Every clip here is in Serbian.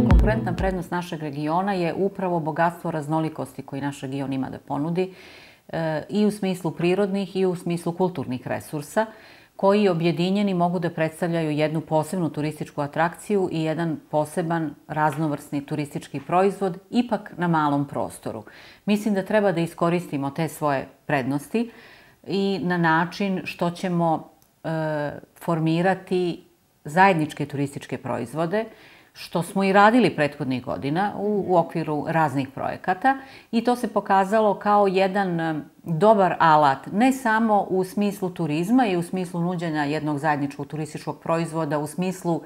Konkurentna prednost našeg regiona je upravo bogatstvo raznolikosti koji naš region ima da ponudi i u smislu prirodnih i u smislu kulturnih resursa, koji objedinjeni mogu da predstavljaju jednu posebnu turističku atrakciju i jedan poseban raznovrsni turistički proizvod, ipak na malom prostoru. Mislim da treba da iskoristimo te svoje prednosti i na način što ćemo formirati zajedničke turističke proizvode, što smo i radili prethodnih godina u okviru raznih projekata i to se pokazalo kao jedan dobar alat, ne samo u smislu turizma i u smislu nuđenja jednog zajedničkog turističkog proizvoda, u smislu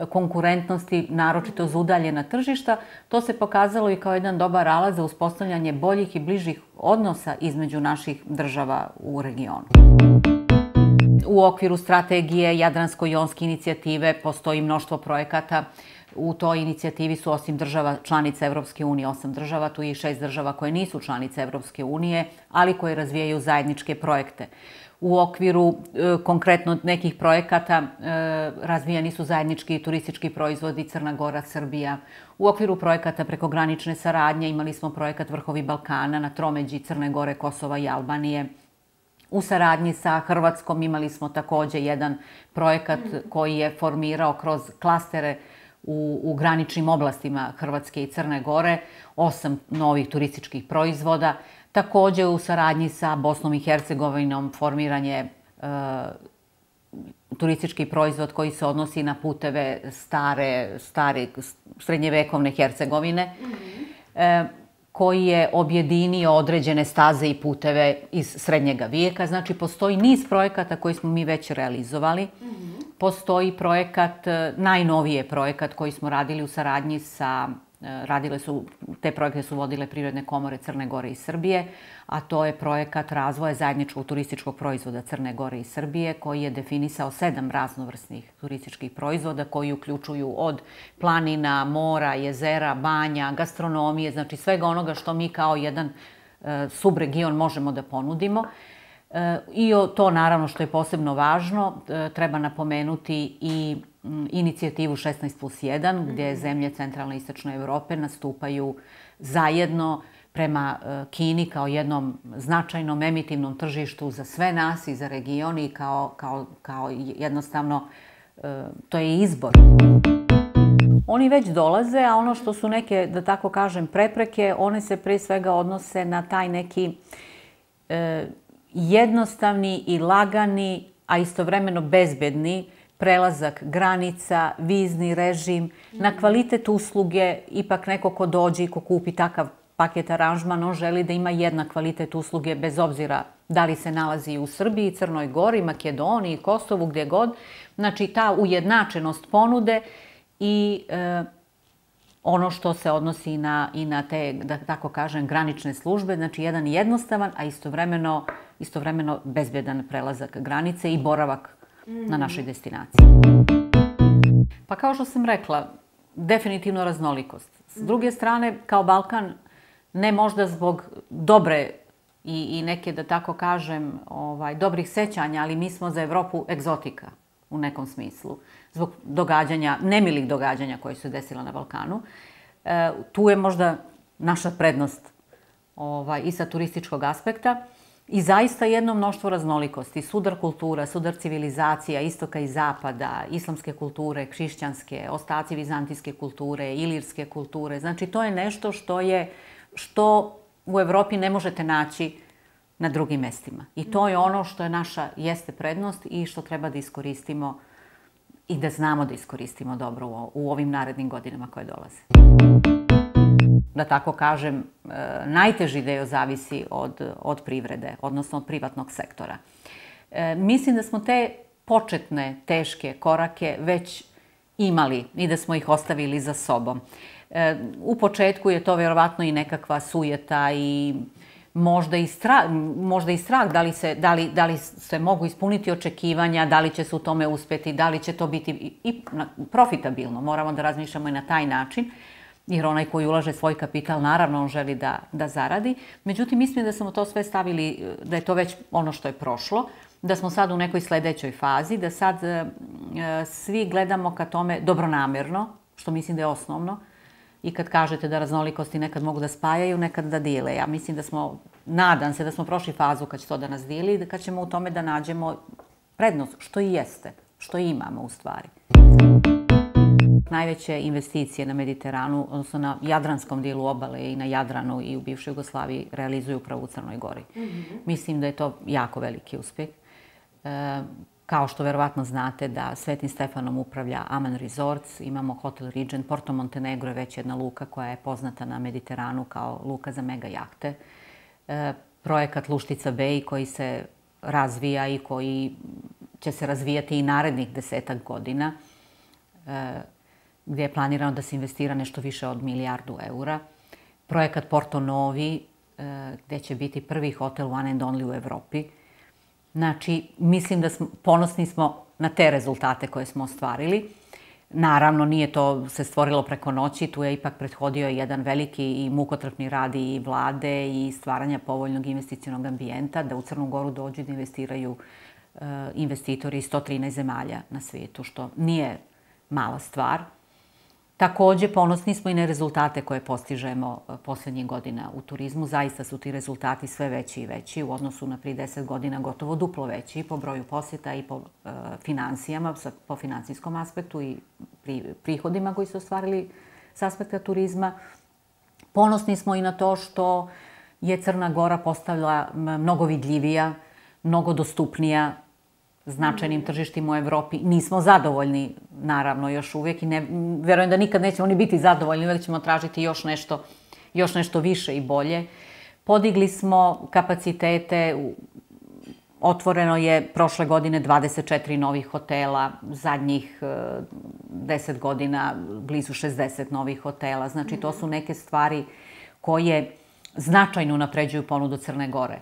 konkurentnosti, naročito za udaljena tržišta, to se pokazalo i kao jedan dobar alat za uspostavljanje boljih i bližih odnosa između naših država u regionu. U okviru strategije Jadransko-jonske inicijative postoji mnoštvo projekata. U toj inicijativi su osim država članica Evropske unije 8 država, tu je i 6 država koje nisu članice Evropske unije, ali koje razvijaju zajedničke projekte. U okviru konkretno nekih projekata razvijani su zajednički turistički proizvodi Crna Gora, Srbija. U okviru projekata prekogranične saradnje imali smo projekat Vrhovi Balkana na tromeđi Crne Gore, Kosova i Albanije. U saradnji sa Hrvatskom imali smo takođe jedan projekat koji je formirao kroz klastere u graničnim oblastima Hrvatske i Crne Gore 8 novih turističkih proizvoda. Takođe u saradnji sa Bosnom i Hercegovinom formiran je turistički proizvod koji se odnosi na puteve stare srednjevekovne Hercegovine, koji je objedinio određene staze i puteve iz srednjega vijeka. Znači, postoji niz projekata koji smo mi već realizovali. Postoji projekat, najnoviji je projekat koji smo radili u saradnji sa, te projekte su vodile Privredne komore Crne Gore i Srbije, a to je projekat razvoja zajedničkog turističkog proizvoda Crne Gore i Srbije, koji je definisao 7 raznovrsnih turističkih proizvoda koji uključuju od planina, mora, jezera, banja, gastronomije, znači svega onoga što mi kao jedan subregion možemo da ponudimo. I to naravno što je posebno važno, treba napomenuti i inicijativu 16+1 gdje zemlje centralne i istočne Evrope nastupaju zajedno prema Kini kao jednom značajnom emitivnom tržištu za sve nas i za region i kao jednostavno to je izbor. Oni već dolaze, a ono što su neke, da tako kažem, prepreke, one se pre svega odnose na taj neki jednostavni i lagani, a istovremeno bezbedni prelazak granica, vizni režim, na kvalitet usluge. Ipak neko ko dođe i ko kupi takav paket aranžman, on želi da ima jednak kvalitet usluge bez obzira da li se nalazi u Srbiji, Crnoj Gori, Makedoniji, Kosovu, gdje god. Znači, ta ujednačenost ponude i ono što se odnosi i na te, da tako kažem, granične službe, znači jedan jednostavan, a istovremeno bezbedan prelazak granice i boravak na našoj destinaciji. Pa kao što sam rekla, definitivno raznolikost. S druge strane, kao Balkan, ne možda zbog dobre i neke, da tako kažem, dobrih sećanja, ali mi smo za Evropu egzotika u nekom smislu. Zbog događanja, nemilih događanja koje su se desila na Balkanu. Tu je možda naša prednost i sa turističkog aspekta. I zaista jedno mnoštvo raznolikosti, sudar kultura, sudar civilizacija, istoka i zapada, islamske kulture, hrišćanske, ostaci vizantijske kulture, ilirske kulture. Znači, to je nešto što u Evropi ne možete naći na drugim mestima. I to je ono što je naša jeste prednost i što treba da iskoristimo i da znamo da iskoristimo dobro u ovim narednim godinama koje dolaze. Da tako kažem, najteži deo zavisi od privrede, odnosno od privatnog sektora. Mislim da smo te početne teške korake već imali i da smo ih ostavili za sobom. U početku je to vjerovatno i nekakva sujeta i možda i strah da li se mogu ispuniti očekivanja, da li će se u tome uspeti, da li će to biti i profitabilno. Moramo da razmišljamo i na taj način. Jer onaj koji ulaže svoj kapital, naravno on želi da zaradi. Međutim, mislim da smo to sve stavili, da je to već ono što je prošlo, da smo sad u nekoj sledećoj fazi, da sad svi gledamo ka tome dobronamerno, što mislim da je osnovno. I kad kažete da raznolikosti nekad mogu da spajaju, nekad da dile. Ja mislim da nadam se da smo prošli fazu kad će to da nas dili i kad ćemo u tome da nađemo prednost, što i jeste, što i imamo u stvari. Najveće investicije na Mediteranu, odnosno na jadranskom dijelu obale i na Jadranu i u bivšoj Jugoslaviji realizuju upravo u Crnoj Gori. Mislim da je to jako veliki uspjeh. Kao što verovatno znate da Svetim Stefanom upravlja Aman Resorts, imamo Hotel Regent, Porto Montenegro je već jedna luka koja je poznata na Mediteranu kao luka za mega jahte. Projekat Luštica Bay koji se razvija i koji će se razvijati i narednih 10 godina, gdje je planirano da se investira nešto više od milijardu eura. Projekat Porto Novi, gdje će biti prvi hotel one and only u Evropi. Znači, mislim da ponosni smo na te rezultate koje smo ostvarili. Naravno, nije to se stvorilo preko noći, tu je ipak prethodio jedan veliki i mukotrpni rad i vlade i stvaranja povoljnog investicionog ambijenta, da u Crnu Goru dođu da investiraju investitori iz 113 zemalja na svijetu, što nije mala stvar. Također, ponosni smo i na rezultate koje postižemo posljednjih godina u turizmu. Zaista su ti rezultati sve veći i veći. U odnosu na prije 10 godina gotovo duplo veći po broju posjeta i po financijama, po financijskom aspektu i prihodima koji su ostvarili s aspekta turizma. Ponosni smo i na to što je Crna Gora postala mnogo vidljivija, mnogo dostupnija značajnim tržištima u Evropi. Nismo zadovoljni, naravno, još uvijek i verujem da nikad nećemo ni biti zadovoljni, uvijek ćemo tražiti još nešto više i bolje. Podigli smo kapacitete, otvoreno je prošle godine 24 novih hotela, zadnjih 10 godina blizu 60 novih hotela. Znači, to su neke stvari koje značajno unapređuju ponudu Crne Gore.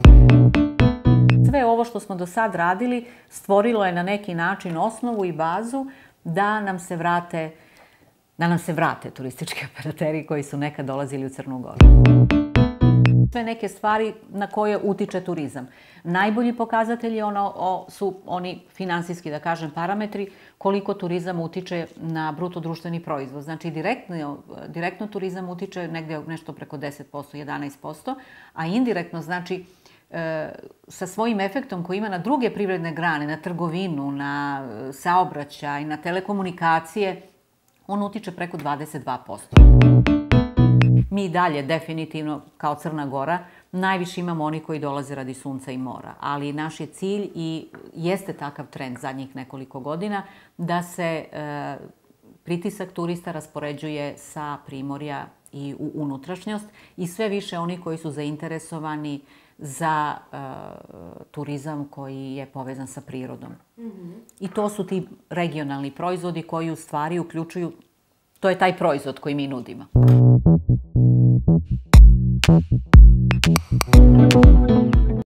Sve ovo što smo do sad radili stvorilo je na neki način osnovu i bazu da nam se vrate turistički operateri koji su nekad dolazili u Crnu Goru. Sve neke stvari na koje utiče turizam. Najbolji pokazatelji su oni finansijski, da kažem, parametri koliko turizam utiče na bruto društveni proizvod. Znači, direktno turizam utiče negdje nešto preko 10%, 11%, a indirektno, znači, sa svojim efektom koji ima na druge privredne grane, na trgovinu, na saobraćaj, na telekomunikacije, on utiče preko 22%. Mi dalje, definitivno, kao Crna Gora, najviše imamo oni koji dolaze radi sunca i mora, ali naš je cilj i jeste takav trend zadnjih nekoliko godina da se pritisak turista raspoređuje sa primorja i u unutrašnjost i sve više oni koji su zainteresovani za turizam koji je povezan sa prirodom. I to su ti regionalni proizvodi koji u stvari uključuju, to je taj proizvod koji mi nudimo.